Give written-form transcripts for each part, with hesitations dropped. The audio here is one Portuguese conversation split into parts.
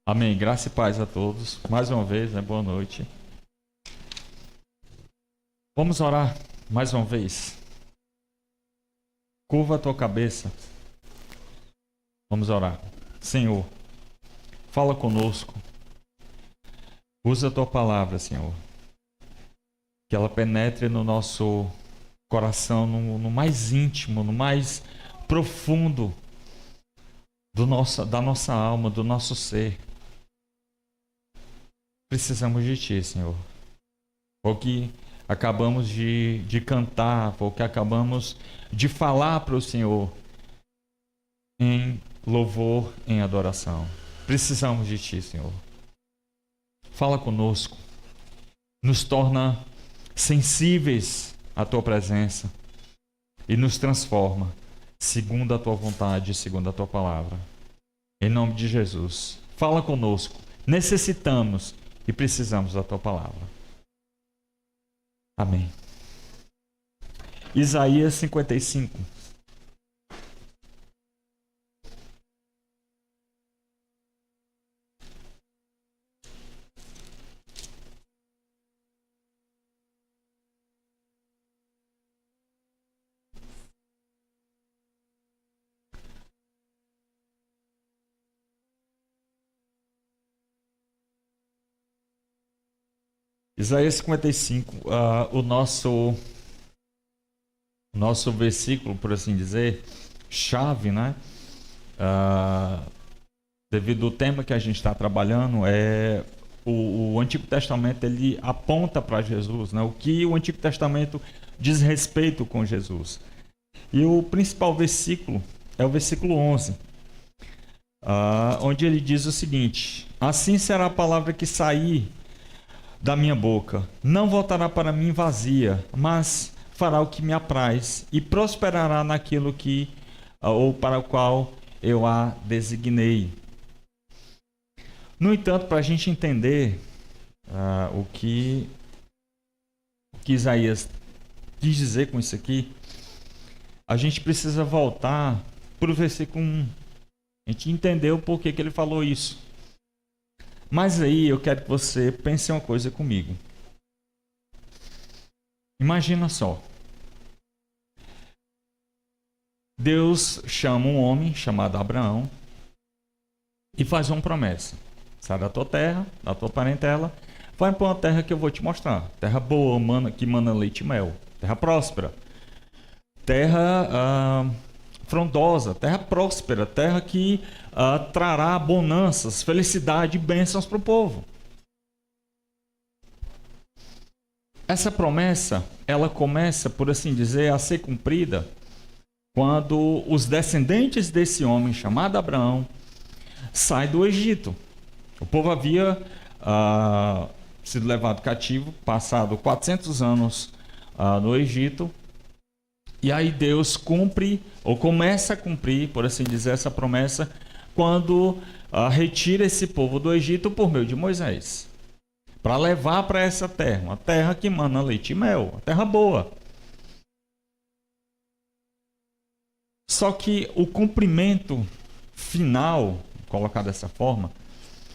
Amém. Graça e paz a todos. Mais uma vez, boa noite. Vamos orar mais uma vez. Curva a tua cabeça. Vamos orar. Senhor, fala conosco. Usa a tua palavra, Senhor. Que ela penetre no nosso coração, no mais íntimo, no mais profundo da nossa alma, do nosso ser. Precisamos de Ti, Senhor. O que acabamos de cantar, o que acabamos de falar para o Senhor em louvor, em adoração. Precisamos de Ti, Senhor. Fala conosco. Nos torna sensíveis à Tua presença e nos transforma segundo a Tua vontade, segundo a Tua palavra. Em nome de Jesus. Fala conosco. Necessitamos e precisamos da Tua palavra. Amém. Isaías 55. Isaías 55, o nosso versículo, por assim dizer, chave, né? Devido ao tema que a gente está trabalhando, o Antigo Testamento, ele aponta para Jesus, né? O que o Antigo Testamento diz respeito com Jesus. E o principal versículo é o versículo 11, onde ele diz o seguinte: assim será a palavra que sair da minha boca, não voltará para mim vazia, mas fará o que me apraz e prosperará naquilo que ou para o qual eu a designei. No entanto, para a gente entender o que Isaías quis dizer com isso aqui, a gente precisa voltar para o versículo 1. A gente entendeu por que ele falou isso. Mas aí eu quero que você pense uma coisa comigo. Imagina só. Deus chama um homem chamado Abraão e faz uma promessa. Sai da tua terra, da tua parentela, vai para uma terra que eu vou te mostrar. Terra boa, que mana leite e mel. Terra próspera. Terra frondosa, terra próspera, terra que trará bonanças, felicidade e bênçãos para o povo. Essa promessa, ela começa, por assim dizer, a ser cumprida quando os descendentes desse homem chamado Abraão saem do Egito. O povo havia sido levado cativo, passado 400 anos no Egito. E aí Deus cumpre, ou começa a cumprir, por assim dizer, essa promessa, quando retira esse povo do Egito por meio de Moisés. Para levar para essa terra, uma terra que mana leite e mel, uma terra boa. Só que o cumprimento final, colocar dessa forma,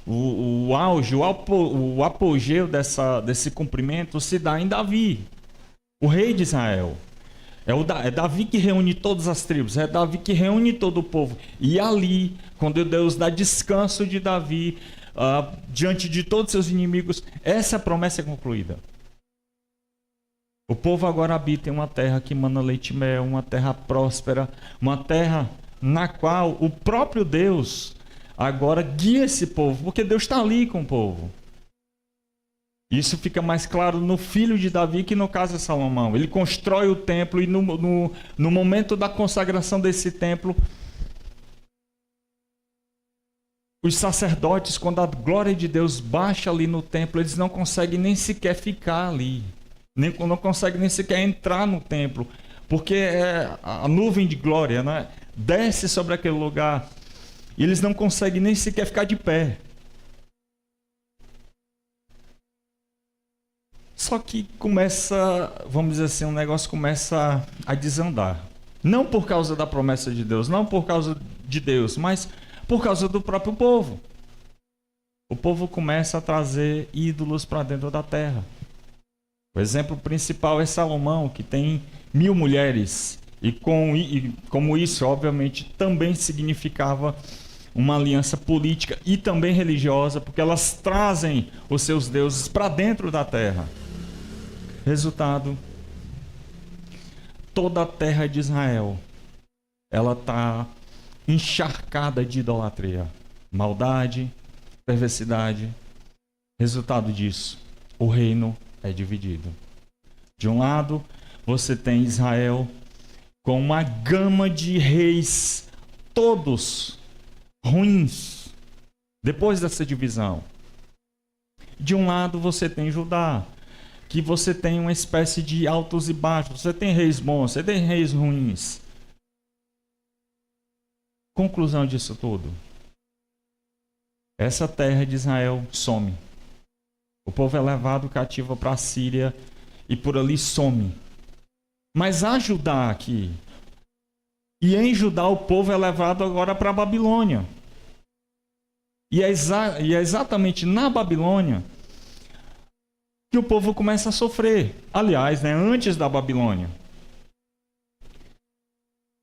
o auge, o apogeu desse cumprimento se dá em Davi, o rei de Israel. É Davi que reúne todas as tribos, é Davi que reúne todo o povo. E ali, quando Deus dá descanso de Davi, diante de todos os seus inimigos, essa promessa é concluída. O povo agora habita em uma terra que mana leite e mel, uma terra próspera, uma terra na qual o próprio Deus agora guia esse povo, porque Deus está ali com o povo. Isso fica mais claro no filho de Davi, que no caso é Salomão. Ele constrói o templo e no momento da consagração desse templo, os sacerdotes, quando a glória de Deus baixa ali no templo, eles não conseguem nem sequer ficar ali. Não conseguem nem sequer entrar no templo, porque a nuvem de glória, né, desce sobre aquele lugar e eles não conseguem nem sequer ficar de pé. Só que começa, vamos dizer assim, o negócio começa a desandar. Não por causa da promessa de Deus, não por causa de Deus, mas por causa do próprio povo. o povo começa a trazer ídolos para dentro da terra. O exemplo principal é Salomão, que tem 1000 mulheres. E como isso, obviamente, também significava uma aliança política e também religiosa, porque elas trazem os seus deuses para dentro da terra. Resultado, toda a terra de Israel, ela está encharcada de idolatria, maldade, perversidade. Resultado disso, o reino é dividido. De um lado, você tem Israel com uma gama de reis, todos ruins, depois dessa divisão. De um lado, você tem Judá, que você tem uma espécie de altos e baixos. Você tem reis bons, você tem reis ruins. Conclusão disso tudo. Essa terra de Israel some. O povo é levado cativo para a Síria e por ali some. Mas há Judá aqui. E em Judá o povo é levado agora para a Babilônia. E é exatamente na Babilônia que o povo começa a sofrer. Aliás, antes da Babilônia.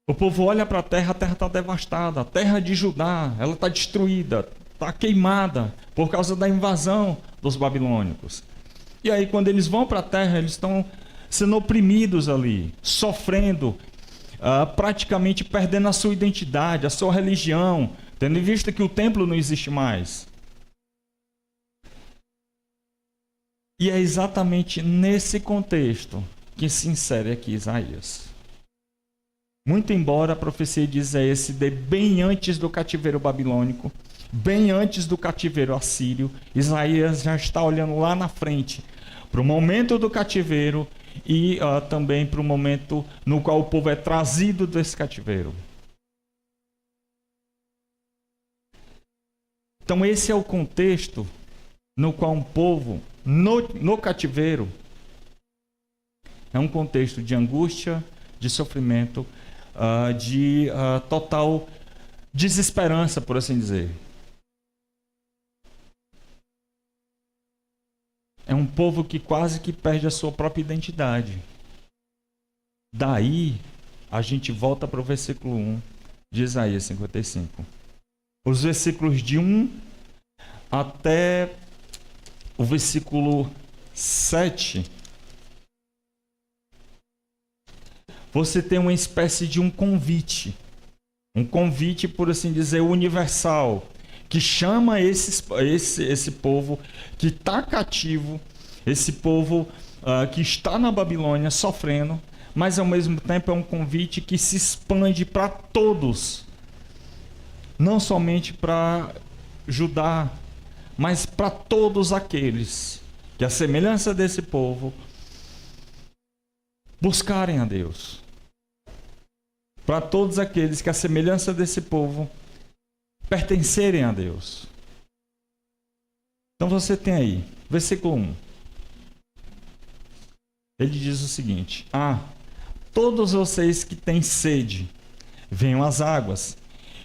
O povo olha para a terra está devastada. A terra de Judá, ela está destruída, está queimada por causa da invasão dos babilônicos. E aí, quando eles vão para a terra, eles estão sendo oprimidos ali, sofrendo, praticamente perdendo a sua identidade, a sua religião, tendo em vista que o templo não existe mais. E é exatamente nesse contexto que se insere aqui Isaías. Muito embora a profecia de Isaías se dê bem antes do cativeiro babilônico, bem antes do cativeiro assírio, Isaías já está olhando lá na frente para o momento do cativeiro e também para o momento no qual o povo é trazido desse cativeiro. Então esse é o contexto no qual um povo, no cativeiro, é um contexto de angústia, de sofrimento, de total desesperança, por assim dizer. É um povo que quase que perde a sua própria identidade. Daí, a gente volta para o versículo 1 de Isaías 55. Os versículos de 1 até o versículo 7, você tem uma espécie de um convite, por assim dizer, universal, que chama esse povo que está cativo, esse povo que está na Babilônia sofrendo, mas ao mesmo tempo é um convite que se expande para todos, não somente para Judá, mas para todos aqueles que, à semelhança desse povo, buscarem a Deus. Para todos aqueles que, à semelhança desse povo, pertencerem a Deus. Então você tem aí, versículo 1. Ele diz o seguinte: todos vocês que têm sede, venham às águas.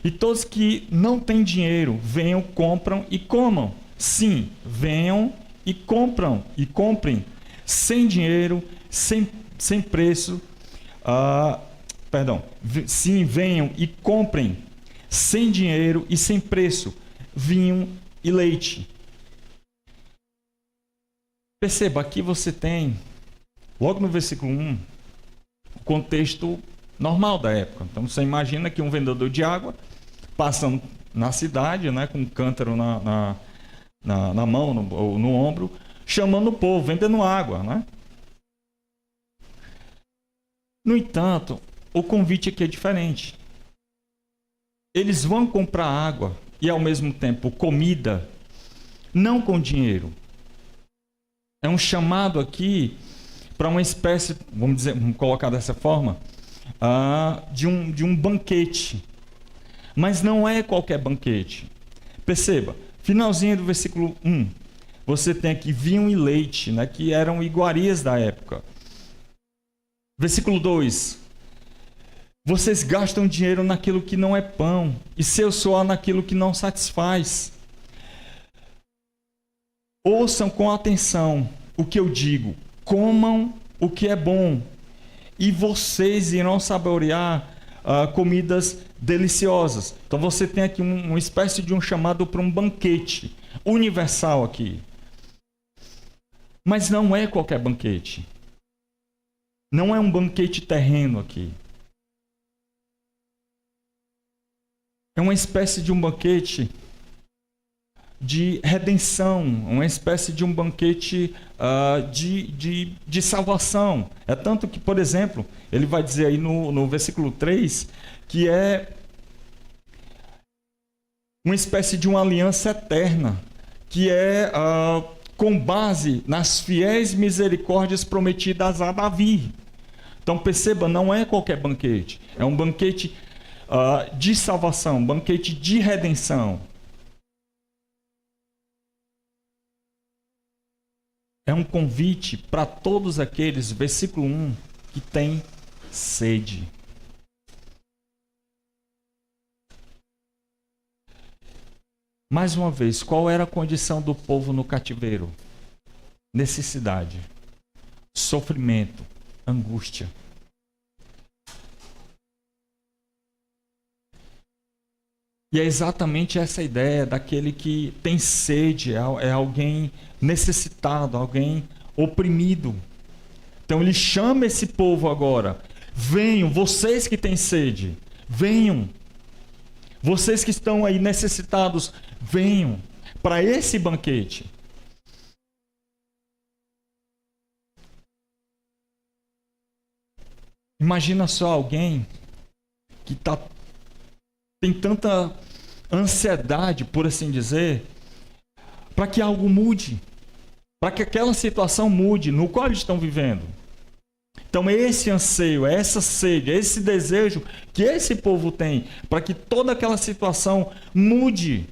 E todos que não têm dinheiro, venham, compram e comam. Sim, venham e compram e comprem, sem dinheiro, sem preço. Sim, venham e comprem, sem dinheiro e sem preço, vinho e leite. Perceba, aqui você tem, logo no versículo 1, o contexto normal da época. Então você imagina que um vendedor de água passando na cidade, com um cântaro na mão ou no ombro, chamando o povo, vendendo água. No entanto, o convite aqui é diferente. Eles vão comprar água e, ao mesmo tempo, comida, não com dinheiro. É um chamado aqui para uma espécie, vamos colocar dessa forma, de um banquete. Mas não é qualquer banquete. Perceba, finalzinho do versículo 1, você tem aqui vinho e leite, que eram iguarias da época. Versículo 2, vocês gastam dinheiro naquilo que não é pão, e seu suor naquilo que não satisfaz. Ouçam com atenção o que eu digo, comam o que é bom, e vocês irão saborear comidas deliciosas. Então você tem aqui uma espécie de um chamado para um banquete universal aqui. Mas não é qualquer banquete. Não é um banquete terreno aqui. É uma espécie de um banquete de redenção, uma espécie de um banquete de salvação. É tanto que, por exemplo, ele vai dizer aí no versículo 3 que é uma espécie de uma aliança eterna, que é com base nas fiéis misericórdias prometidas a Davi. Então perceba, não é qualquer banquete, é um banquete de salvação, um banquete de redenção. É um convite para todos aqueles, versículo 1, que têm sede. Mais uma vez, qual era a condição do povo no cativeiro? Necessidade, sofrimento, angústia. E é exatamente essa ideia daquele que tem sede, é alguém necessitado, alguém oprimido. Então ele chama esse povo agora: venham, vocês que têm sede, venham. Vocês que estão aí necessitados, venham para esse banquete. Imagina só alguém que tem tanta ansiedade, por assim dizer, para que algo mude, para que aquela situação mude no qual eles estão vivendo. Então é esse anseio, é essa sede, é esse desejo que esse povo tem para que toda aquela situação mude.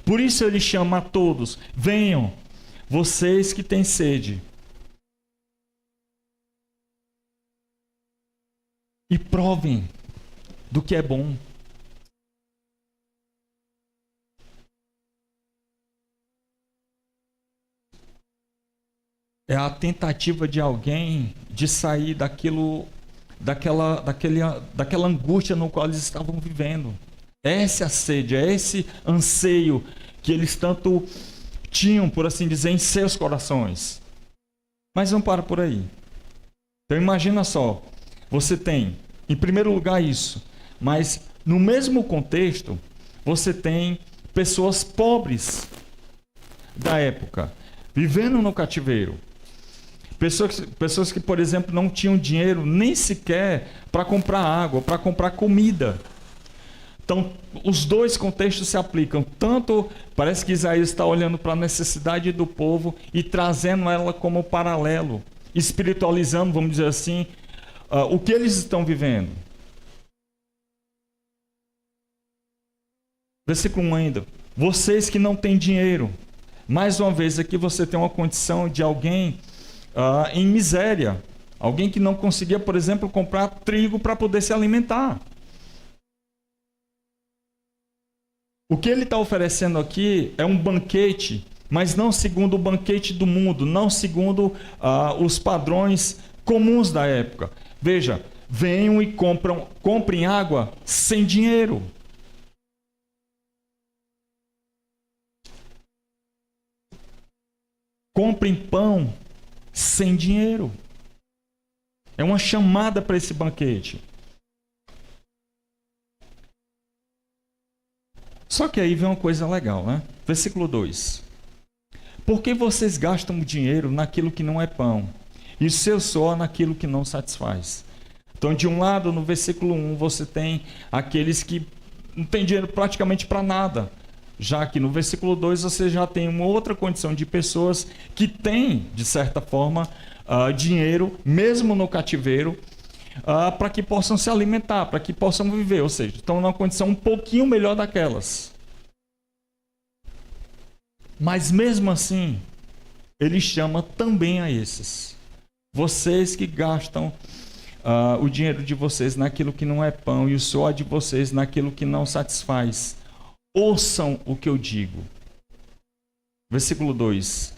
Por isso ele chama a todos: venham, vocês que têm sede, e provem do que é bom. É a tentativa de alguém de sair daquela angústia no qual eles estavam vivendo. Essa é a sede, é esse anseio que eles tanto tinham, por assim dizer, em seus corações. Mas não para por aí. Então imagina só, você tem, em primeiro lugar, isso, mas no mesmo contexto, você tem pessoas pobres da época, vivendo no cativeiro. Pessoas que, por exemplo, não tinham dinheiro nem sequer para comprar água, para comprar comida. Então, os dois contextos se aplicam. Tanto, parece que Isaías está olhando para a necessidade do povo e trazendo ela como paralelo, espiritualizando, vamos dizer assim, o que eles estão vivendo. Versículo 1 ainda. Vocês que não têm dinheiro. Mais uma vez, aqui você tem uma condição de alguém em miséria. Alguém que não conseguia, por exemplo, comprar trigo para poder se alimentar. O que ele está oferecendo aqui é um banquete, mas não segundo o banquete do mundo, não segundo os padrões comuns da época. Veja, venham e comprem água sem dinheiro. Comprem pão sem dinheiro. É uma chamada para esse banquete. Só que aí vem uma coisa legal, né? Versículo 2. Por que vocês gastam o dinheiro naquilo que não é pão, e o seu suor naquilo que não satisfaz? Então, de um lado, no versículo 1, você tem aqueles que não têm dinheiro praticamente para nada. Já que no versículo 2 você já tem uma outra condição de pessoas que têm, de certa forma, dinheiro, mesmo no cativeiro, para que possam se alimentar, para que possam viver, ou seja, estão numa condição um pouquinho melhor daquelas. Mas mesmo assim, ele chama também a esses. Vocês que gastam o dinheiro de vocês naquilo que não é pão e o suor de vocês naquilo que não satisfaz. Ouçam o que eu digo. Versículo 2.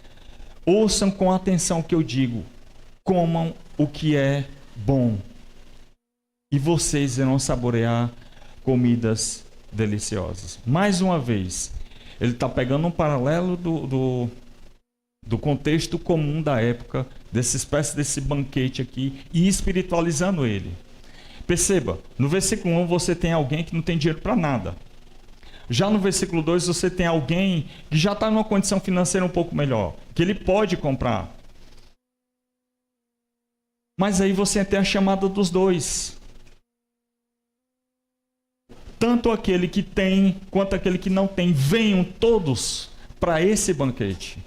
Ouçam com atenção o que eu digo. Comam o que é bom. E vocês irão saborear comidas deliciosas. Mais uma vez, ele está pegando um paralelo do contexto comum da época, dessa espécie desse banquete aqui, e espiritualizando ele. Perceba, no versículo 1 você tem alguém que não tem dinheiro para nada. Já no versículo 2 você tem alguém que já está numa condição financeira um pouco melhor, que ele pode comprar. Mas aí você tem a chamada dos dois. Tanto aquele que tem, quanto aquele que não tem, venham todos para esse banquete.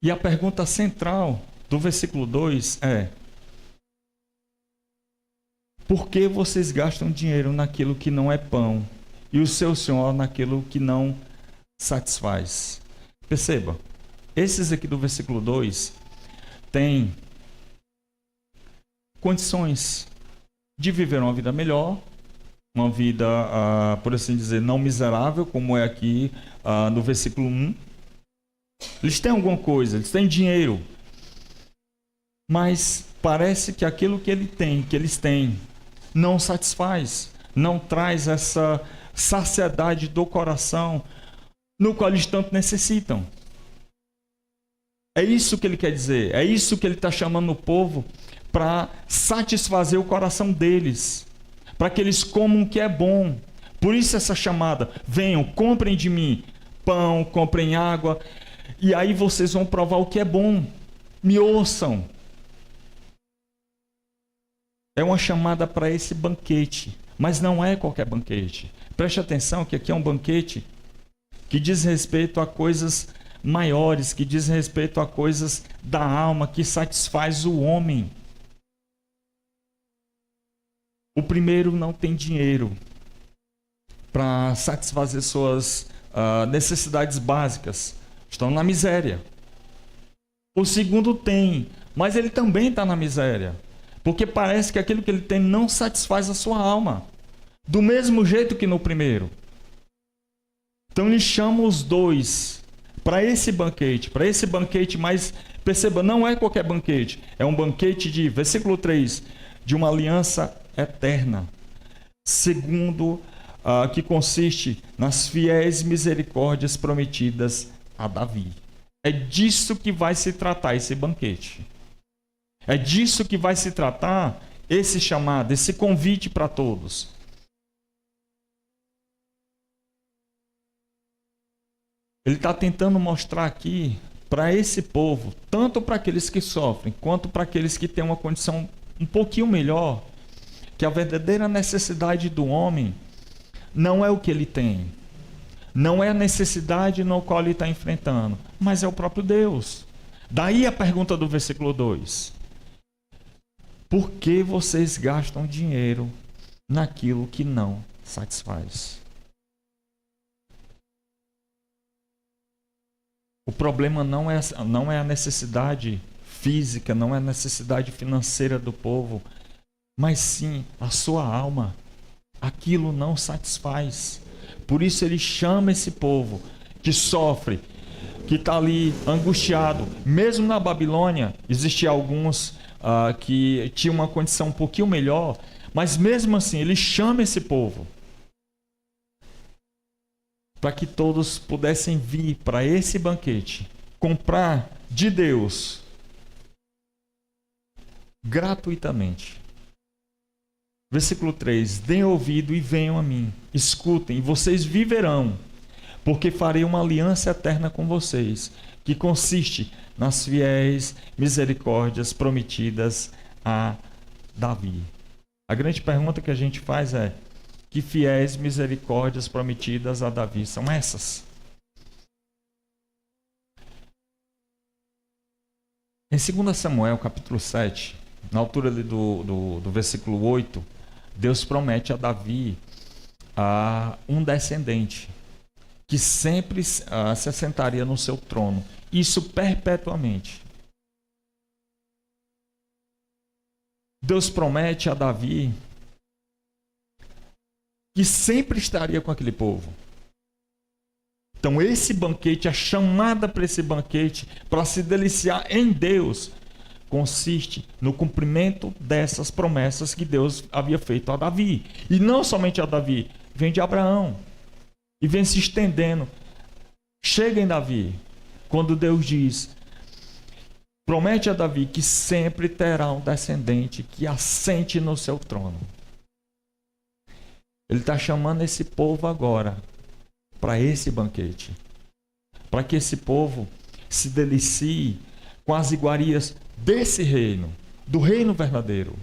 E a pergunta central do versículo 2 é: por que vocês gastam dinheiro naquilo que não é pão e o seu Senhor naquilo que não satisfaz? Perceba, esses aqui do versículo 2 têm condições de viver uma vida melhor, uma vida, por assim dizer, não miserável, como é aqui no versículo 1. Eles têm alguma coisa, eles têm dinheiro, mas parece que aquilo que eles têm, não satisfaz, não traz essa saciedade do coração no qual eles tanto necessitam. É isso que ele quer dizer, é isso que ele está chamando o povo para satisfazer o coração deles, para que eles comam o que é bom. Por isso essa chamada: venham, comprem de mim pão, comprem água, e aí vocês vão provar o que é bom. Me ouçam. É uma chamada para esse banquete, mas não é qualquer banquete. Preste atenção que aqui é um banquete que diz respeito a coisas maiores, que diz respeito a coisas da alma, que satisfaz o homem. O primeiro não tem dinheiro para satisfazer suas necessidades básicas. Estão na miséria. O segundo tem, mas ele também está na miséria. Porque parece que aquilo que ele tem não satisfaz a sua alma. Do mesmo jeito que no primeiro. Então ele chama os dois para esse banquete, mas perceba, não é qualquer banquete. É um banquete de, versículo 3, de uma aliança eterna. Segundo, que consiste nas fiéis misericórdias prometidas a Davi. É disso que vai se tratar esse banquete. É disso que vai se tratar esse chamado, esse convite para todos. Ele está tentando mostrar aqui para esse povo, tanto para aqueles que sofrem, quanto para aqueles que têm uma condição um pouquinho melhor, que a verdadeira necessidade do homem não é o que ele tem, não é a necessidade no qual ele está enfrentando, mas é o próprio Deus. Daí a pergunta do versículo 2. Por que vocês gastam dinheiro naquilo que não satisfaz? O problema não é a necessidade física, não é a necessidade financeira do povo, mas sim a sua alma. Aquilo não satisfaz. Por isso ele chama esse povo que sofre, que está ali angustiado. Mesmo na Babilônia, existiam alguns que tinham uma condição um pouquinho melhor, mas mesmo assim ele chama esse povo para que todos pudessem vir para esse banquete, comprar de Deus gratuitamente. Versículo 3: deem ouvido e venham a mim, escutem, e vocês viverão, porque farei uma aliança eterna com vocês, que consiste nas fiéis misericórdias prometidas a Davi. A grande pergunta que a gente faz é: que fiéis misericórdias prometidas a Davi são essas? Em 2 Samuel, capítulo 7, na altura ali do versículo 8, Deus promete a Davi um descendente que sempre se assentaria no seu trono. Isso perpetuamente. Deus promete a Davi que sempre estaria com aquele povo. Então esse banquete, a chamada para esse banquete, para se deliciar em Deus, consiste no cumprimento dessas promessas que Deus havia feito a Davi. E não somente a Davi, vem de Abraão. E vem se estendendo. Chega em Davi, quando Deus diz, promete a Davi que sempre terá um descendente que assente no seu trono. Ele está chamando esse povo agora para esse banquete. Para que esse povo se delicie com as iguarias desse reino, do reino verdadeiro.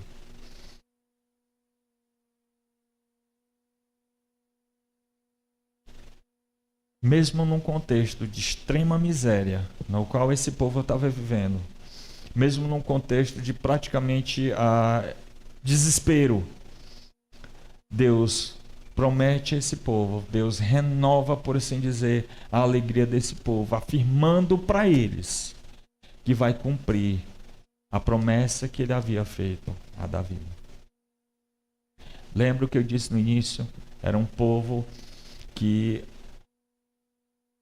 Mesmo num contexto de extrema miséria, no qual esse povo estava vivendo, mesmo num contexto de praticamente desespero, Deus promete a esse povo, Deus renova, por assim dizer, a alegria desse povo, afirmando para eles que vai cumprir a promessa que ele havia feito a Davi. Lembra o que eu disse no início? Era um povo que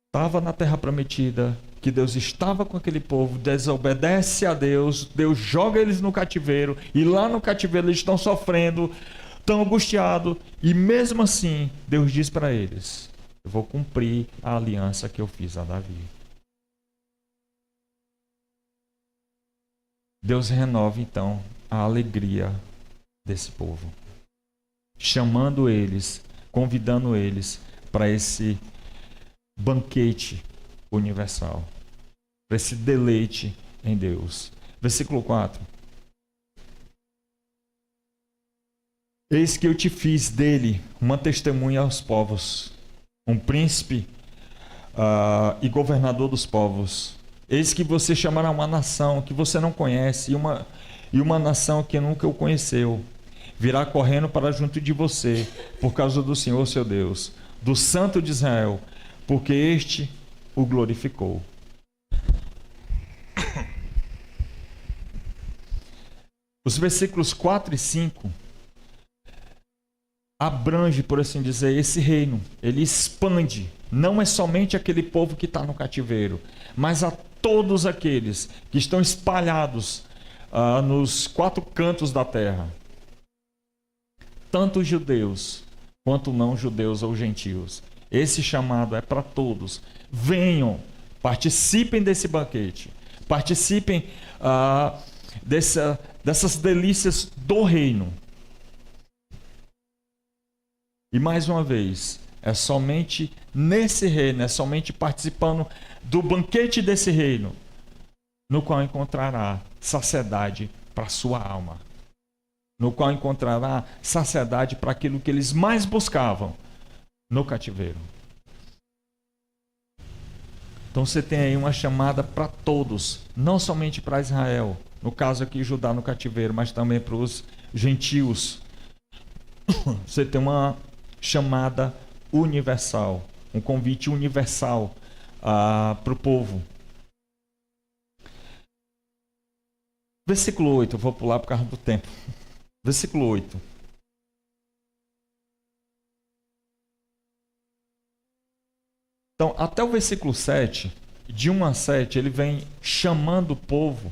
estava na terra prometida, que Deus estava com aquele povo, desobedece a Deus, Deus joga eles no cativeiro, e lá no cativeiro eles estão sofrendo, estão angustiados, e mesmo assim Deus diz para eles, eu vou cumprir a aliança que eu fiz a Davi. Deus renova então a alegria desse povo, chamando eles, convidando eles para esse banquete universal, para esse deleite em Deus. Versículo 4. Eis que eu te fiz dele uma testemunha aos povos, um príncipe e governador dos povos. Eis que você chamará uma nação que você não conhece, e uma nação que nunca o conheceu. Virá correndo para junto de você, por causa do Senhor seu Deus, do Santo de Israel, porque este o glorificou. Os versículos 4 e 5 abrange, por assim dizer, esse reino. Ele expande. Não é somente aquele povo que está no cativeiro, mas a todos aqueles que estão espalhados nos 4 cantos da terra. Tanto judeus quanto não judeus ou gentios. Esse chamado é para todos. Venham, participem desse banquete. Participem dessas delícias do reino. E mais uma vez, é somente nesse reino, é somente participando do banquete desse reino, no qual encontrará saciedade para a sua alma. No qual encontrará saciedade para aquilo que eles mais buscavam no cativeiro. Então você tem aí uma chamada para todos, não somente para Israel, no caso aqui Judá no cativeiro, mas também para os gentios. Você tem uma chamada universal, um convite universal para o povo. Versículo 8, eu vou pular por causa do tempo. Versículo 8. Então, até o versículo 7, de 1 a 7, ele vem chamando o povo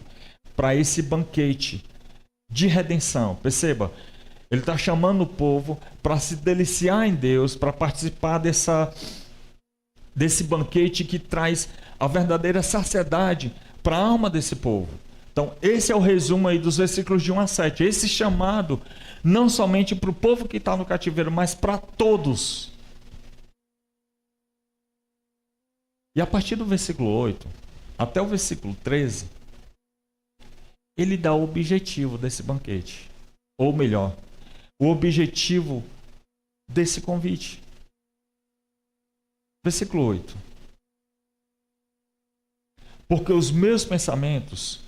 para esse banquete de redenção. Perceba, ele está chamando o povo para se deliciar em Deus, para participar desse banquete que traz a verdadeira saciedade para a alma desse povo. Então, esse é o resumo aí dos versículos de 1 a 7. Esse chamado, não somente para o povo que está no cativeiro, mas para todos. E a partir do versículo 8 até o versículo 13, ele dá o objetivo desse banquete. Ou melhor, o objetivo desse convite. Versículo 8. Porque os meus pensamentos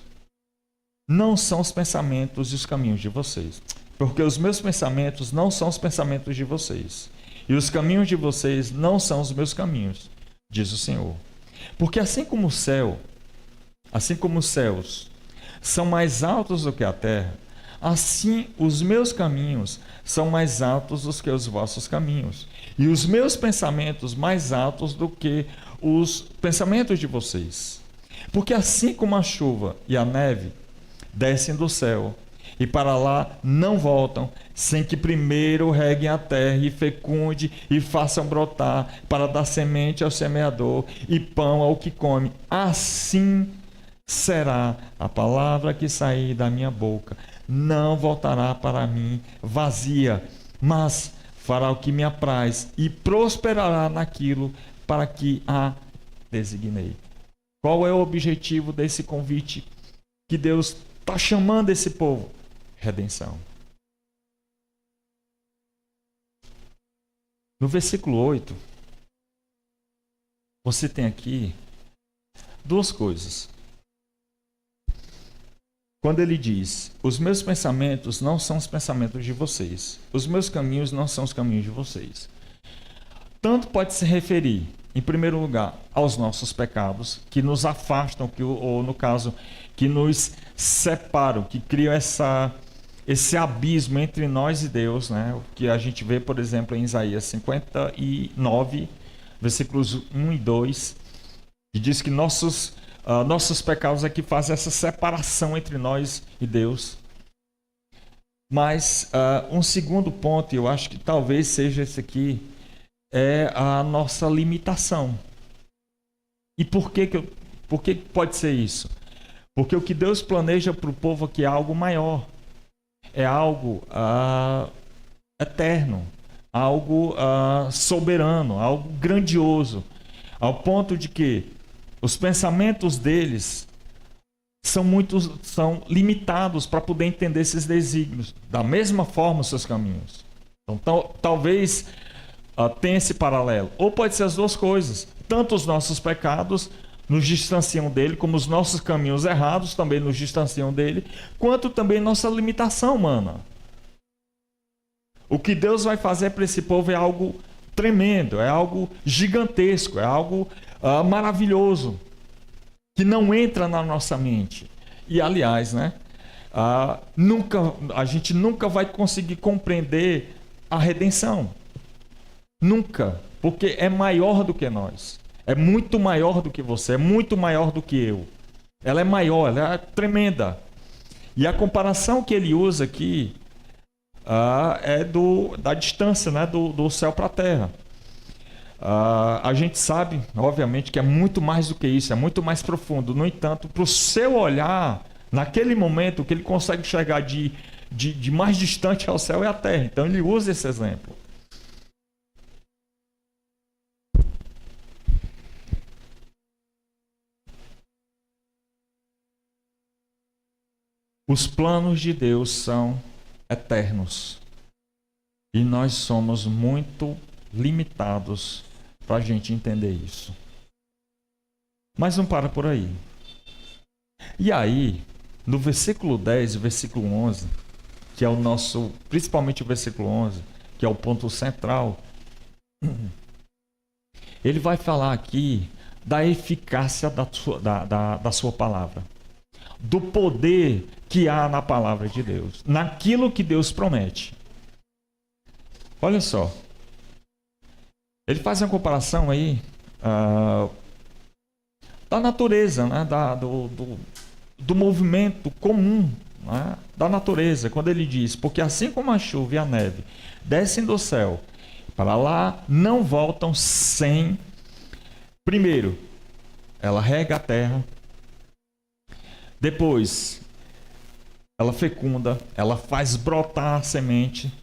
não são os pensamentos e os caminhos de vocês. Porque os meus pensamentos não são os pensamentos de vocês. E os caminhos de vocês não são os meus caminhos, diz o Senhor. Porque assim como os céus são mais altos do que a terra, assim os meus caminhos são mais altos do que os vossos caminhos, e os meus pensamentos mais altos do que os pensamentos de vocês. Porque assim como a chuva e a neve descem do céu e para lá não voltam, sem que primeiro reguem a terra e fecunde e façam brotar, para dar semente ao semeador e pão ao que come, assim será a palavra que sair da minha boca. Não voltará para mim vazia, mas fará o que me apraz e prosperará naquilo para que a designei. Qual é o objetivo desse convite que Deus está chamando esse povo? Redenção. No versículo 8, você tem aqui duas coisas. Quando ele diz, os meus pensamentos não são os pensamentos de vocês, os meus caminhos não são os caminhos de vocês. Tanto pode se referir, em primeiro lugar, aos nossos pecados, que nos afastam, ou no caso, que nos separam, que criam esse abismo entre nós e Deus, né? O que a gente vê, por exemplo, em Isaías 59, versículos 1 e 2, que diz que nossos pecados é que fazem essa separação entre nós e Deus. Mas um segundo ponto, eu acho que talvez seja esse aqui, é a nossa limitação. E por que pode ser isso? Porque o que Deus planeja para o povo aqui é algo maior. É algo eterno, algo soberano, algo grandioso, ao ponto de que os pensamentos deles são limitados para poder entender esses desígnios. Da mesma forma, os seus caminhos. Então, talvez tenha esse paralelo. Ou pode ser as duas coisas. Tanto os nossos pecados nos distanciam dele, como os nossos caminhos errados também nos distanciam dele, quanto também nossa limitação humana. O que Deus vai fazer para esse povo é algo tremendo, é algo gigantesco, é algo maravilhoso, que não entra na nossa mente. E, aliás, né, a gente nunca vai conseguir compreender a redenção. Nunca, porque é maior do que nós. É muito maior do que você, é muito maior do que eu. Ela é maior, ela é tremenda. E a comparação que ele usa aqui é da distância, né, do céu para a terra. A gente sabe, obviamente, que é muito mais do que isso, é muito mais profundo. No entanto, para o seu olhar, naquele momento, o que ele consegue chegar de mais distante ao céu é a terra. Então ele usa esse exemplo. Os planos de Deus são eternos. E nós somos muito limitados para a gente entender isso. Mas não para por aí. E aí, no versículo 10 e versículo 11, que é principalmente o versículo 11, que é o ponto central, ele vai falar aqui da eficácia da sua palavra. Do poder que há na palavra de Deus, naquilo que Deus promete. Olha só, ele faz uma comparação aí da natureza, né? do movimento comum, né? Da natureza, quando ele diz, porque assim como a chuva e a neve descem do céu, para lá não voltam sem, primeiro, ela rega a terra, depois, ela fecunda, ela faz brotar a semente.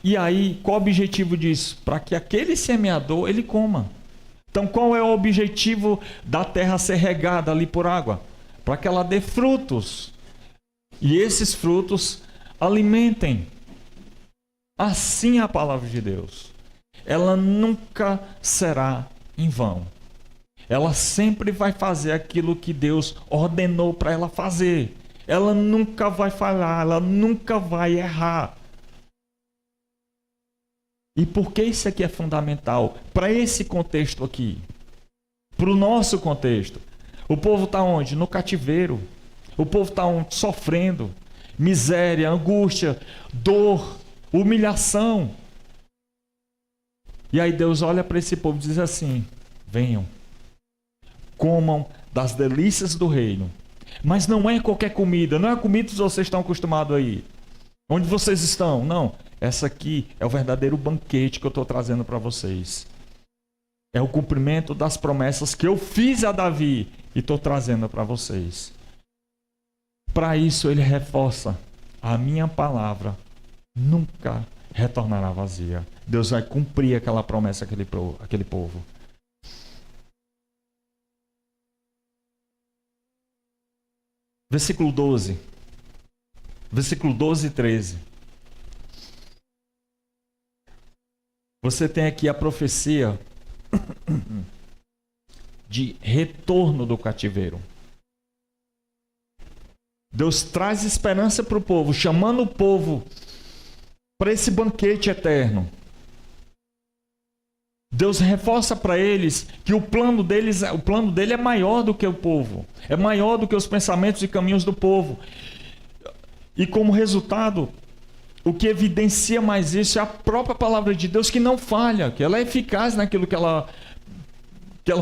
E aí, qual o objetivo disso? Para que aquele semeador, ele coma. Então, qual é o objetivo da terra ser regada ali por água? Para que ela dê frutos. E esses frutos alimentem. Assim é a palavra de Deus. Ela nunca será em vão. Ela sempre vai fazer aquilo que Deus ordenou para ela fazer. Ela nunca vai falhar, ela nunca vai errar. E por que isso aqui é fundamental? Para esse contexto aqui. Para o nosso contexto. O povo está onde? No cativeiro. O povo está onde? Sofrendo. Miséria, angústia, dor. humilhação. E aí Deus olha para esse povo e diz assim: venham, comam das delícias do reino. Mas não é qualquer comida, não é a comida que vocês estão acostumados aí. Onde vocês estão? Não, essa aqui é o verdadeiro banquete que eu estou trazendo para vocês. É o cumprimento das promessas que eu fiz a Davi e estou trazendo para vocês. Para isso ele reforça: a minha palavra nunca retornará vazia. Deus vai cumprir aquela promessa àquele povo. Versículo 12. Versículo 12 e 13. Você tem aqui a profecia de retorno do cativeiro. Deus traz esperança para o povo, chamando o povo para esse banquete eterno. Deus reforça para eles que o plano dele é maior do que o povo, é maior do que os pensamentos e caminhos do povo. E como resultado, o que evidencia mais isso é a própria palavra de Deus, que não falha, que ela é eficaz naquilo que ela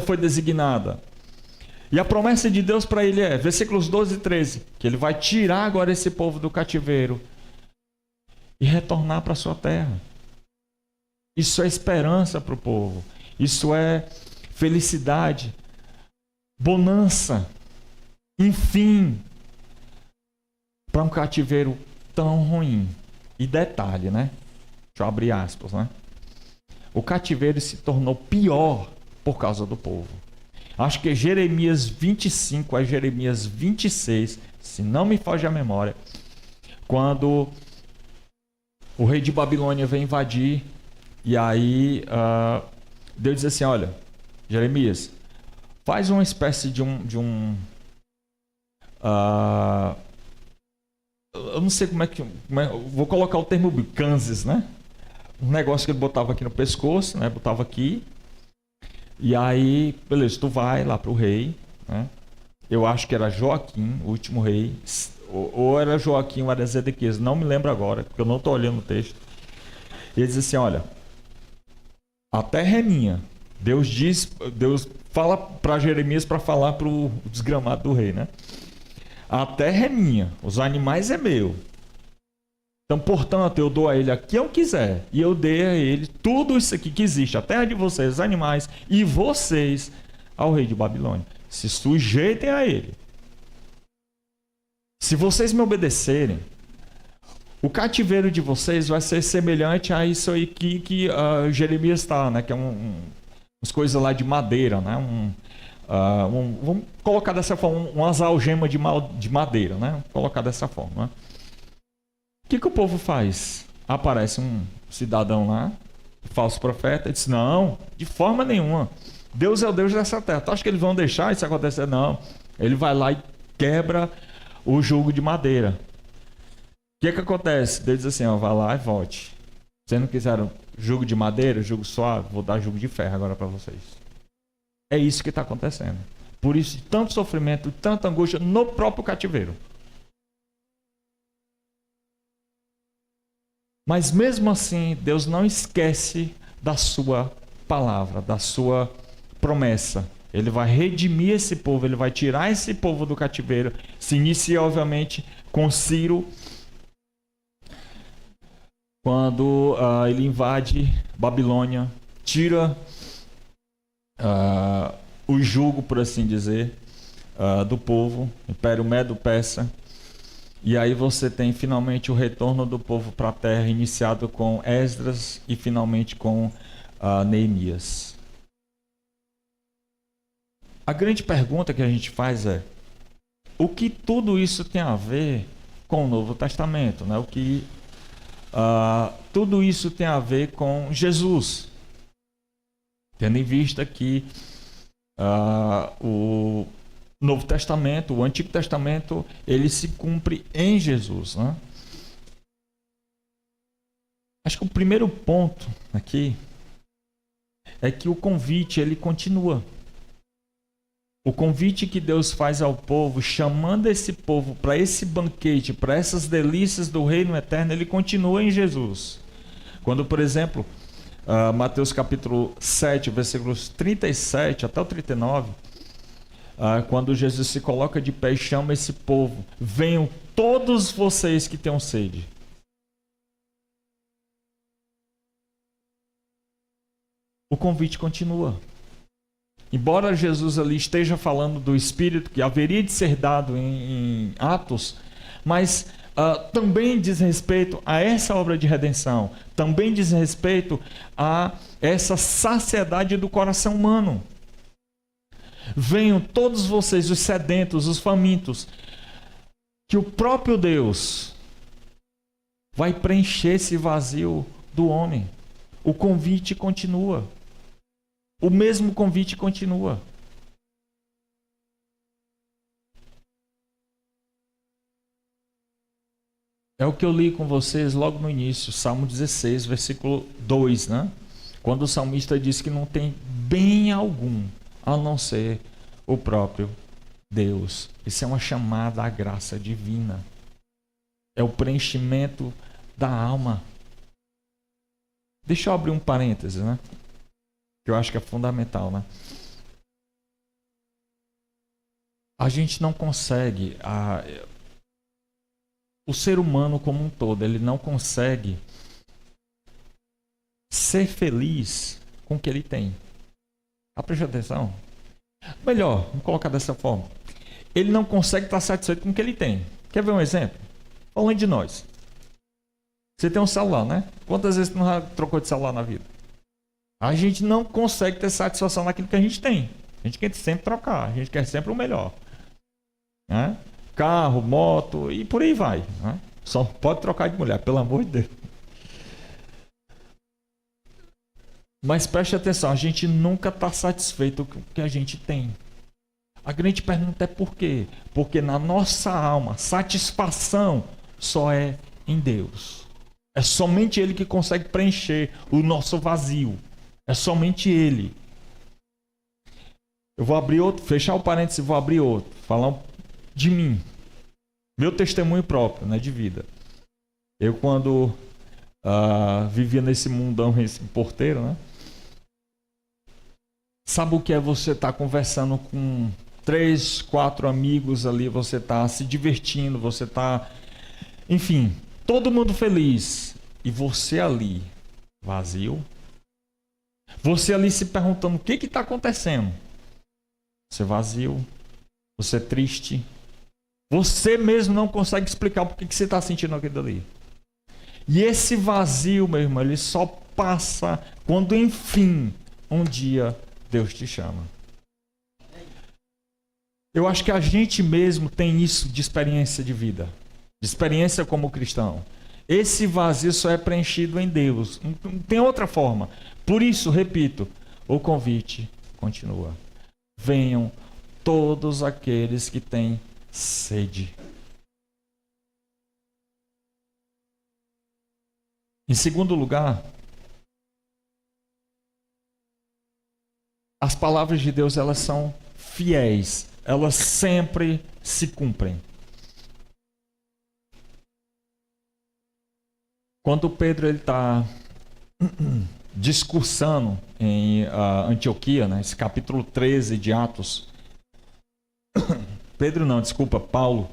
foi designada. E a promessa de Deus para ele é, versículos 12 e 13, que ele vai tirar agora esse povo do cativeiro e retornar para a sua terra. Isso é esperança para o povo. Isso é felicidade, bonança, enfim, para um cativeiro tão ruim. E detalhe, né? Deixa eu abrir aspas, né? O cativeiro se tornou pior por causa do povo. Acho que Jeremias 25 a Jeremias 26, se não me foge a memória, quando o rei de Babilônia vem invadir, e aí Deus diz assim: olha, Jeremias, faz uma espécie de um eu não sei como é que... vou colocar o termo Kansas, né? Um negócio que ele botava aqui no pescoço, né? Botava aqui. E aí, beleza, tu vai lá pro rei, né? Eu acho que era Joaquim, o último rei. Ou era Joaquim ou era Zedequias, não me lembro agora, porque eu não estou olhando o texto. E ele diz assim: olha, a terra é minha. Deus fala para Jeremias para falar para o desgramado do rei, né? A terra é minha, os animais é meu. Então, portanto, eu dou a ele a quem eu quiser. E eu dei a ele tudo isso aqui que existe, a terra de vocês, os animais, e vocês ao rei de Babilônia. Se sujeitem a ele. Se vocês me obedecerem, o cativeiro de vocês vai ser semelhante a isso aí que Jeremias está, né? Que é umas coisas lá de madeira, né? Vamos colocar dessa forma, umas algemas de madeira, né? Vamos colocar dessa forma, né? O que o povo faz? Aparece um cidadão lá, falso profeta, e diz: não, de forma nenhuma. Deus é o Deus dessa terra. Tu acha que eles vão deixar isso acontecer? Não. Ele vai lá e quebra o jugo de madeira. O que acontece? Deus diz assim: ó, vai lá e volte. Vocês não quiseram jugo de madeira, jugo suave? Vou dar jugo de ferro agora para vocês. É isso que está acontecendo. Por isso, tanto sofrimento, tanta angústia no próprio cativeiro. Mas mesmo assim, Deus não esquece da sua palavra, da sua promessa. Ele vai redimir esse povo, ele vai tirar esse povo do cativeiro. Se inicia, obviamente, com Ciro, quando ele invade Babilônia, tira o jugo, por assim dizer, do povo, Império Medo-Persa. E aí você tem finalmente o retorno do povo para a terra, iniciado com Esdras e finalmente com Neemias. A grande pergunta que a gente faz é: o que tudo isso tem a ver com o Novo Testamento, né? O que tudo isso tem a ver com Jesus? Tendo em vista que o Novo Testamento, o Antigo Testamento, ele se cumpre em Jesus, né? Acho que o primeiro ponto aqui é que o convite, ele continua. O convite que Deus faz ao povo, chamando esse povo para esse banquete, para essas delícias do reino eterno, ele continua em Jesus. Quando, por exemplo, Mateus capítulo 7, versículos 37 até o 39, quando Jesus se coloca de pé e chama esse povo: venham todos vocês que tenham sede. O convite continua. Embora Jesus ali esteja falando do Espírito que haveria de ser dado em Atos, mas também diz respeito a essa obra de redenção, também diz respeito a essa saciedade do coração humano. Venham todos vocês, os sedentos, os famintos, que o próprio Deus vai preencher esse vazio do homem. O convite continua. O mesmo convite continua. É o que eu li com vocês logo no início, Salmo 16, versículo 2, né? Quando o salmista diz que não tem bem algum a não ser o próprio Deus. Isso é uma chamada à graça divina. É o preenchimento da alma. Deixa eu abrir um parêntese, né? Que eu acho que é fundamental, né? A gente não consegue, o ser humano como um todo, ele não consegue ser feliz com o que ele tem. Preste atenção. Melhor, vamos colocar dessa forma. Ele não consegue estar satisfeito com o que ele tem. Quer ver um exemplo? Falando de nós. Você tem um celular, né? Quantas vezes você não já trocou de celular na vida? A gente não consegue ter satisfação naquilo que a gente tem. A gente quer sempre trocar, a gente quer sempre o melhor. Né? Carro, moto e por aí vai. Né? Só pode trocar de mulher, pelo amor de Deus. Mas preste atenção, a gente nunca está satisfeito com o que a gente tem. A grande pergunta é por quê? Porque na nossa alma, satisfação só é em Deus. É somente Ele que consegue preencher o nosso vazio. É somente Ele. Eu vou abrir outro, fechar o parênteses e vou abrir outro. Falar de mim. Meu testemunho próprio, né, de vida. Eu quando vivia nesse mundão, esse porteiro, né? Sabe o que é você estar conversando com 3, 4 amigos ali, você está se divertindo, você está... Enfim, todo mundo feliz. E você ali, vazio. Você ali se perguntando o que está acontecendo. Você vazio, você triste. Você mesmo não consegue explicar por que você está sentindo aquilo ali. E esse vazio, meu irmão, ele só passa quando, enfim, um dia Deus te chama. Eu acho que a gente mesmo tem isso de experiência de vida. De experiência como cristão. Esse vazio só é preenchido em Deus. Não tem outra forma. Por isso, repito, o convite continua. Venham todos aqueles que têm sede. Em segundo lugar, as palavras de Deus, elas são fiéis. Elas sempre se cumprem. Quando Pedro está discursando em Antioquia, né, esse capítulo 13 de Atos. Paulo.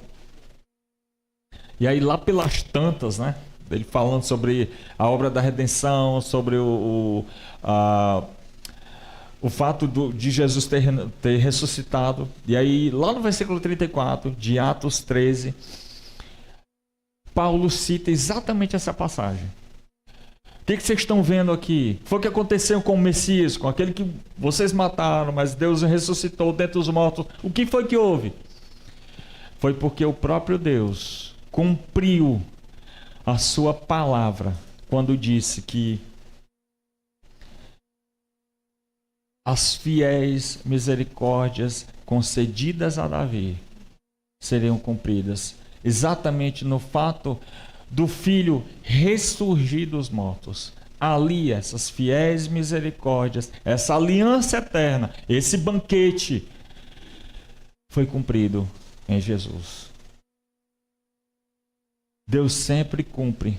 E aí lá pelas tantas, né, ele falando sobre a obra da redenção, sobre o fato de Jesus ter ressuscitado. E aí lá no versículo 34 de Atos 13, Paulo cita exatamente essa passagem. O que vocês estão vendo aqui? Foi o que aconteceu com o Messias, com aquele que vocês mataram, mas Deus ressuscitou dentre os mortos. O que foi que houve? Foi porque o próprio Deus cumpriu a sua palavra quando disse que as fiéis misericórdias concedidas a Davi seriam cumpridas. Exatamente no fato do Filho ressurgir dos mortos. Ali, essas fiéis misericórdias, essa aliança eterna, esse banquete foi cumprido em Jesus. Deus sempre cumpre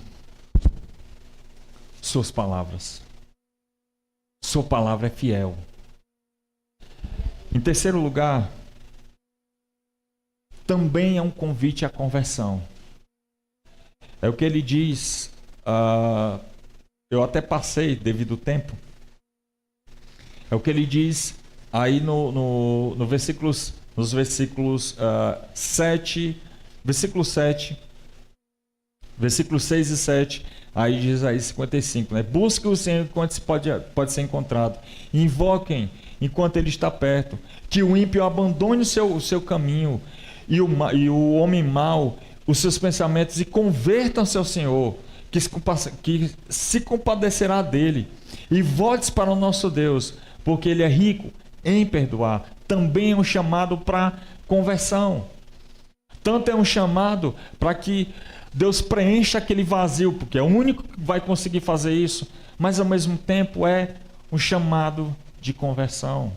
suas palavras. Sua palavra é fiel. Em terceiro lugar, também é um convite à conversão. É o que ele diz, eu até passei devido ao tempo. É o que ele diz aí nos versículos 7, versículo 7, versículos 6 e 7, aí diz aí 55, né? Busque o Senhor enquanto pode ser encontrado. Invoquem enquanto ele está perto. Que o ímpio abandone o seu caminho e o homem mau os seus pensamentos e convertam-se ao Senhor, que se compadecerá dele. E volte para o nosso Deus, porque ele é rico em perdoar. Também é um chamado para conversão. Tanto é um chamado para que Deus preencha aquele vazio, porque é o único que vai conseguir fazer isso, mas ao mesmo tempo é um chamado de conversão.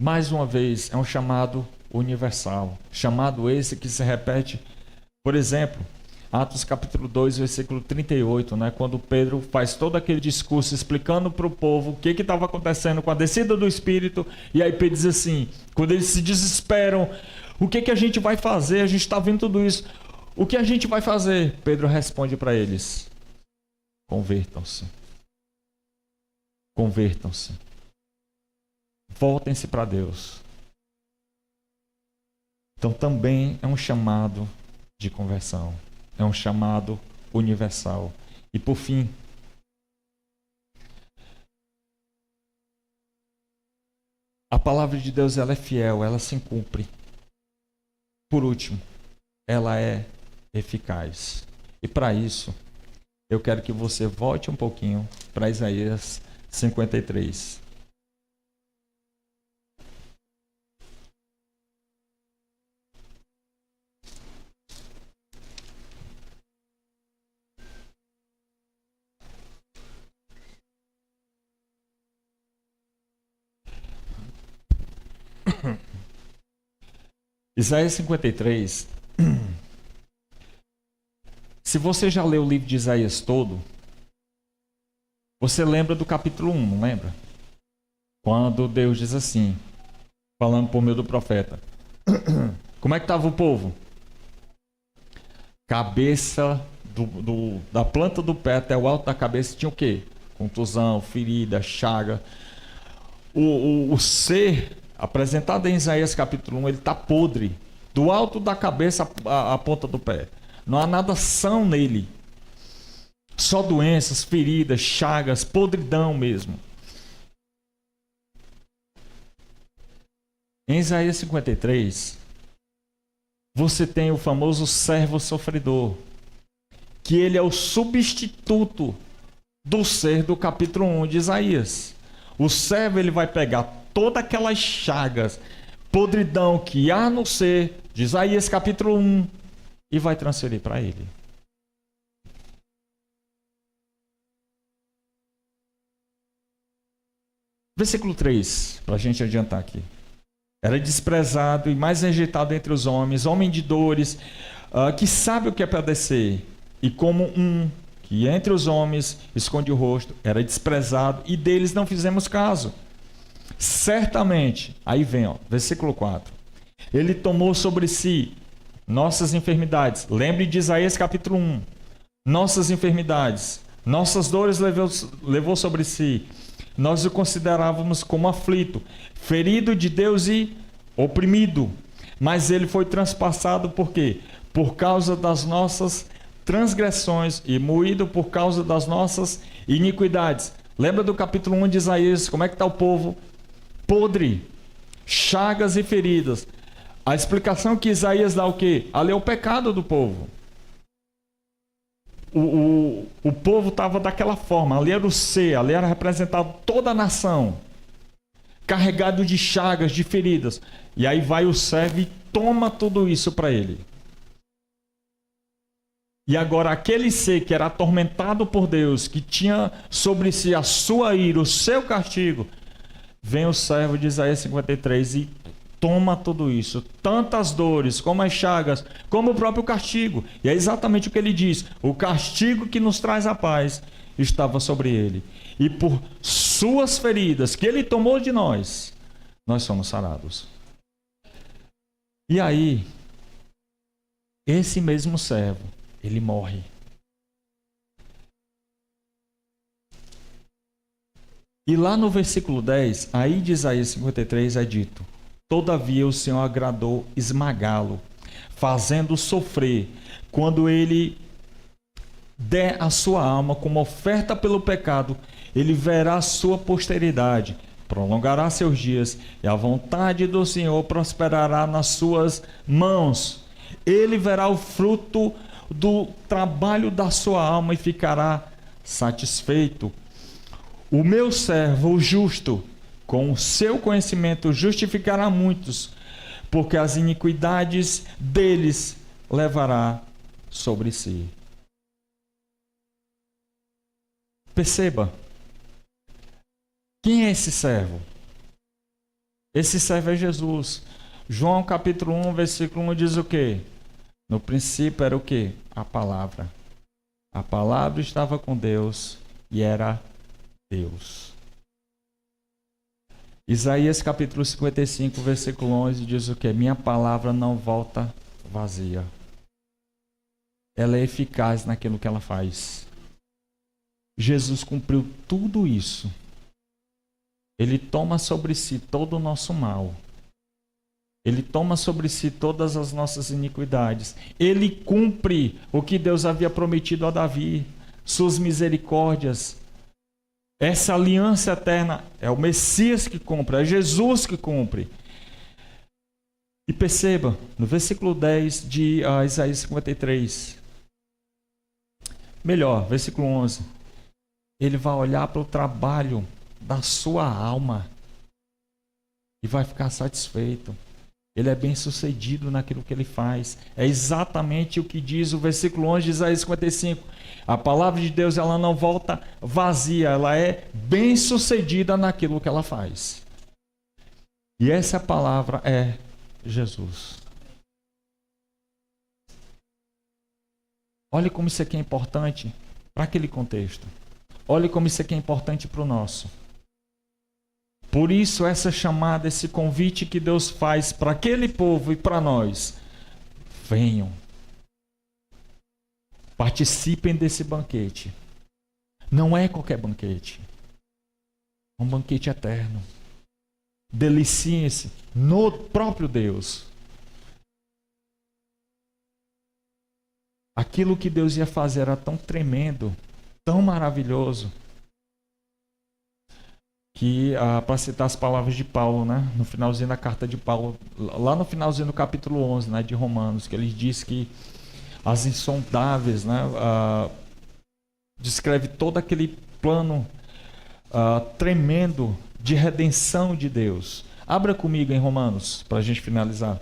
Mais uma vez, é um chamado universal. Chamado esse que se repete, por exemplo, Atos capítulo 2, versículo 38, né? Quando Pedro faz todo aquele discurso explicando para o povo o que estava acontecendo com a descida do Espírito, e aí Pedro diz assim, quando eles se desesperam, o que a gente vai fazer? A gente está vendo tudo isso. O que a gente vai fazer? Pedro responde para eles, convertam-se. Convertam-se. Voltem-se para Deus. Então também é um chamado de conversão. É um chamado universal. E por fim, a palavra de Deus ela é fiel, ela se cumpre. Por último, ela é eficaz. E para isso, eu quero que você volte um pouquinho para Isaías 53. Isaías 53. Se você já leu o livro de Isaías todo, você lembra do capítulo 1, não lembra? Quando Deus diz assim, falando por meio do profeta. Como é que estava o povo? Cabeça da planta do pé até o alto da cabeça tinha o quê? Contusão, ferida, chaga. O ser apresentado em Isaías capítulo 1, ele está podre. Do alto da cabeça à ponta do pé. Não há nada são nele. Só doenças, feridas, chagas, podridão mesmo. Em Isaías 53, você tem o famoso servo sofredor, que ele é o substituto do ser do capítulo 1 de Isaías. O servo ele vai pegar todas aquelas chagas, podridão que há no ser de Isaías capítulo 1 e vai transferir para ele. Versículo 3, para a gente adiantar aqui. Era desprezado e mais rejeitado entre os homens, homem de dores, que sabe o que é padecer, e como um que entre os homens esconde o rosto, era desprezado e deles não fizemos caso. Certamente, aí vem, versículo 4. Ele tomou sobre si nossas enfermidades. Lembre de Isaías capítulo 1. Nossas enfermidades, nossas dores levou sobre si. Nós o considerávamos como aflito, ferido de Deus e oprimido. Mas ele foi transpassado por quê? Por causa das nossas transgressões e moído por causa das nossas iniquidades. Lembra do capítulo 1 de Isaías? Como é que está o povo? Podre, chagas e feridas. A explicação que Isaías dá o quê? Ali é o pecado do povo. O povo estava daquela forma, ali era o ser, ali era representado toda a nação, carregado de chagas, de feridas. E aí vai o servo e toma tudo isso para ele. E agora aquele ser que era atormentado por Deus, que tinha sobre si a sua ira, o seu castigo, vem o servo de Isaías 53 e toma tudo isso, tantas dores, como as chagas, como o próprio castigo. E é exatamente o que ele diz: o castigo que nos traz a paz estava sobre ele. E por suas feridas, que ele tomou de nós somos sarados. E aí, esse mesmo servo, ele morre. E lá no versículo 10, aí de Isaías 53 é dito: todavia o Senhor agradou esmagá-lo, fazendo sofrer, quando ele der a sua alma como oferta pelo pecado, ele verá a sua posteridade, prolongará seus dias, e a vontade do Senhor prosperará nas suas mãos. Ele verá o fruto do trabalho da sua alma e ficará satisfeito. O meu servo, o justo, com o seu conhecimento justificará muitos, porque as iniquidades deles levará sobre si. Perceba, quem é esse servo? Esse servo é Jesus. João capítulo 1, versículo 1 diz o quê? No princípio era o quê? A palavra. A palavra estava com Deus e era Deus. Isaías capítulo 55, versículo 11 diz o quê? Minha palavra não volta vazia. Ela é eficaz naquilo que ela faz. Jesus cumpriu tudo isso. Ele toma sobre si todo o nosso mal. Ele toma sobre si todas as nossas iniquidades. Ele cumpre o que Deus havia prometido a Davi, suas misericórdias. Essa aliança eterna é o Messias que cumpre, é Jesus que cumpre. E perceba, no versículo 10 de Isaías 53, melhor, versículo 11, ele vai olhar para o trabalho da sua alma e vai ficar satisfeito. Ele é bem sucedido naquilo que ele faz. É exatamente o que diz o versículo 11 de Isaías 55. A palavra de Deus, ela não volta vazia, ela é bem sucedida naquilo que ela faz. E essa palavra é Jesus. Olhe como isso aqui é importante para aquele contexto. Olhe como isso aqui é importante para o nosso. Por isso, essa chamada, esse convite que Deus faz para aquele povo e para nós: venham, participem desse banquete. Não é qualquer banquete, é um banquete eterno. Deliciem-se no próprio Deus. Aquilo que Deus ia fazer era tão tremendo, tão maravilhoso, que, para citar as palavras de Paulo, né, no finalzinho da carta de Paulo, lá no finalzinho do capítulo 11, né, de Romanos, que ele diz que as insondáveis, né, descreve todo aquele plano tremendo de redenção de Deus. Abra comigo em Romanos, para a gente finalizar.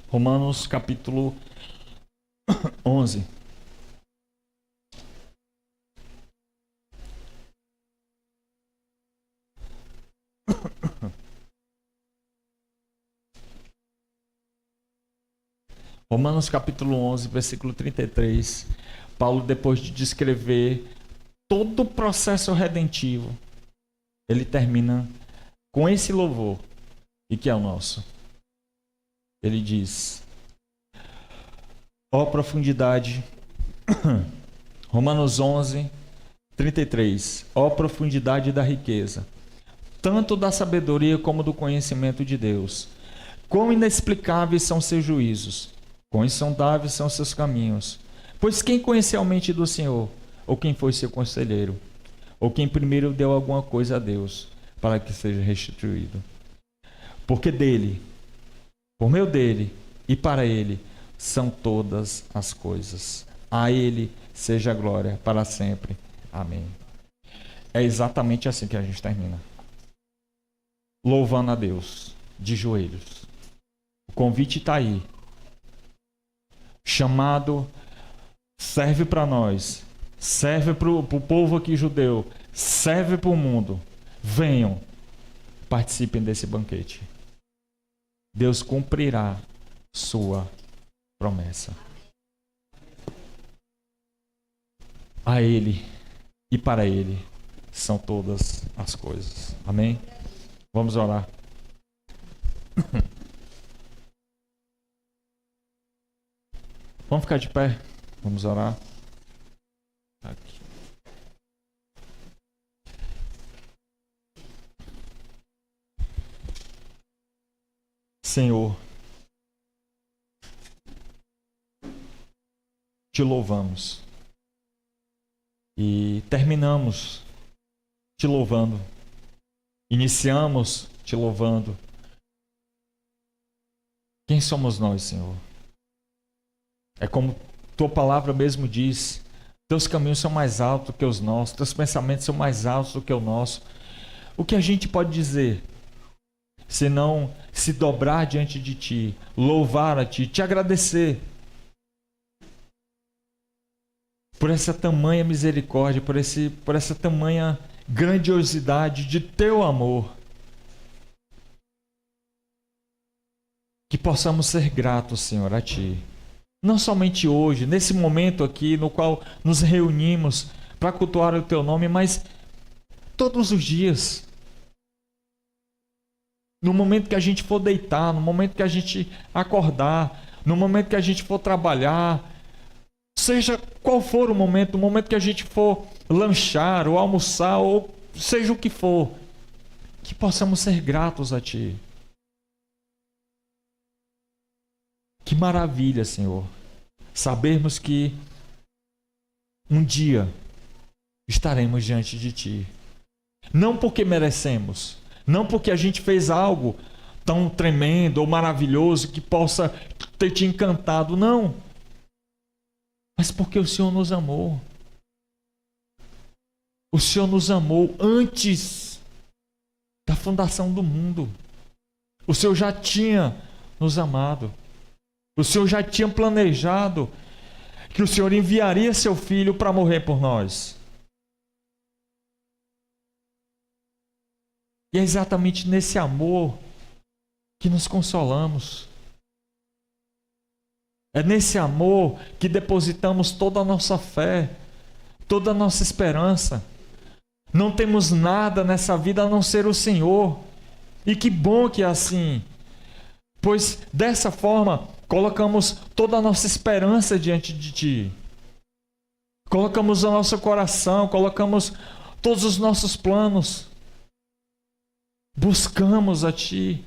Romanos capítulo 11. Romanos capítulo 11, versículo 33. Paulo, depois de descrever todo o processo redentivo, ele termina com esse louvor, e que é o nosso. Ele diz: ó profundidade, Romanos 11, 33. Ó profundidade da riqueza, tanto da sabedoria como do conhecimento de Deus. Quão inexplicáveis são seus juízos, quão insondáveis são seus caminhos. Pois quem conheceu a mente do Senhor? Ou quem foi seu conselheiro? Ou quem primeiro deu alguma coisa a Deus, para que seja restituído? Porque dele, por meio dele e para ele, são todas as coisas. A ele seja a glória para sempre. Amém. É exatamente assim que a gente termina. Louvando a Deus, de joelhos. O convite está aí. Chamado serve para nós, serve para o povo aqui judeu, serve para o mundo. Venham, participem desse banquete. Deus cumprirá sua promessa. A Ele e para Ele são todas as coisas. Amém? Vamos orar. Vamos ficar de pé. Vamos orar. Aqui. Senhor, te louvamos e terminamos te louvando, iniciamos te louvando. Quem somos nós, Senhor? É como tua palavra mesmo diz: teus caminhos são mais altos que os nossos, teus pensamentos são mais altos do que o nosso. O que a gente pode dizer senão se dobrar diante de ti, louvar a ti, te agradecer por essa tamanha misericórdia, por essa tamanha grandiosidade de teu amor. Que possamos ser gratos, Senhor, a ti. Não somente hoje, nesse momento aqui no qual nos reunimos para cultuar o teu nome, mas todos os dias. No momento que a gente for deitar, no momento que a gente acordar, no momento que a gente for trabalhar, seja qual for o momento, no momento que a gente for lanchar ou almoçar, ou seja o que for, que possamos ser gratos a ti. Que maravilha, Senhor, sabermos que um dia estaremos diante de ti. Não porque merecemos, não porque a gente fez algo tão tremendo ou maravilhoso que possa ter te encantado, não. Mas porque o Senhor nos amou. O Senhor nos amou antes da fundação do mundo. O Senhor já tinha nos amado. O Senhor já tinha planejado que o Senhor enviaria seu Filho para morrer por nós. E é exatamente nesse amor que nos consolamos. É nesse amor que depositamos toda a nossa fé, toda a nossa esperança. Não temos nada nessa vida a não ser o Senhor. E que bom que é assim. Pois dessa forma colocamos toda a nossa esperança diante de Ti. Colocamos o nosso coração, colocamos todos os nossos planos. Buscamos a Ti.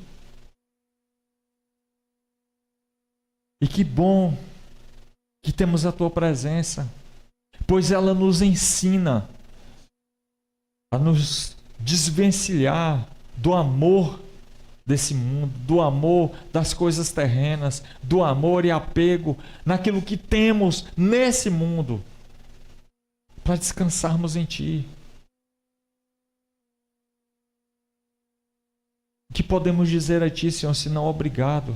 E que bom que temos a Tua presença, pois ela nos ensina a nos desvencilhar do amor desse mundo, do amor das coisas terrenas, do amor e apego naquilo que temos nesse mundo, para descansarmos em Ti. O que podemos dizer a Ti, Senhor, se não obrigado?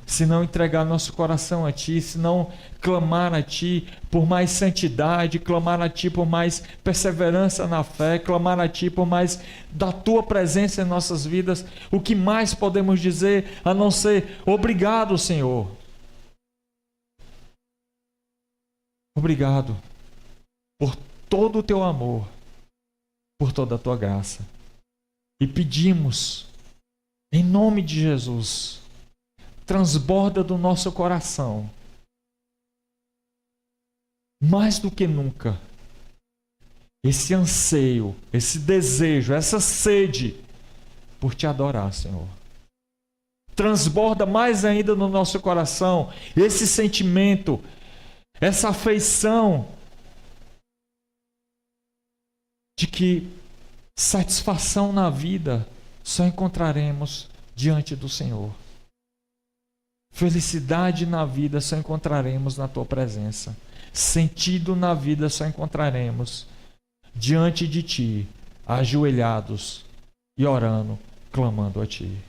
Se não entregar nosso coração a Ti, se não clamar a Ti por mais santidade, clamar a Ti por mais perseverança na fé, clamar a Ti por mais da Tua presença em nossas vidas, o que mais podemos dizer a não ser obrigado, Senhor? Obrigado por todo o Teu amor, por toda a Tua graça. E pedimos, em nome de Jesus, transborda do nosso coração, mais do que nunca, esse anseio, esse desejo, essa sede por Te adorar, Senhor. Transborda mais ainda no nosso coração esse sentimento, essa afeição de que satisfação na vida só encontraremos diante do Senhor. Felicidade na vida só encontraremos na Tua presença. Sentido na vida só encontraremos diante de Ti, ajoelhados e orando, clamando a Ti.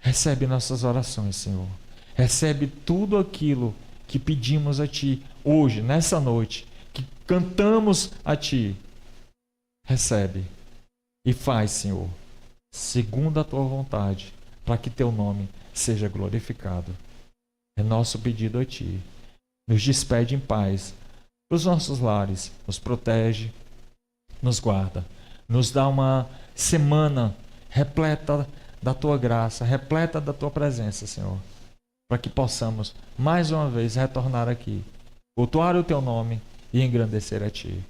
Recebe nossas orações, Senhor. Recebe tudo aquilo que pedimos a Ti hoje, nessa noite, que cantamos a Ti. Recebe e faz, Senhor, segundo a Tua vontade, para que teu nome seja glorificado. É nosso pedido a ti. Nos despede em paz os nossos lares, nos protege, nos guarda, nos dá uma semana repleta da tua graça, repleta da tua presença, Senhor, para que possamos mais uma vez retornar aqui, cultuar o teu nome e engrandecer a ti.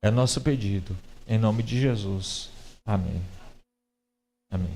É nosso pedido, em nome de Jesus. Amém. Amém.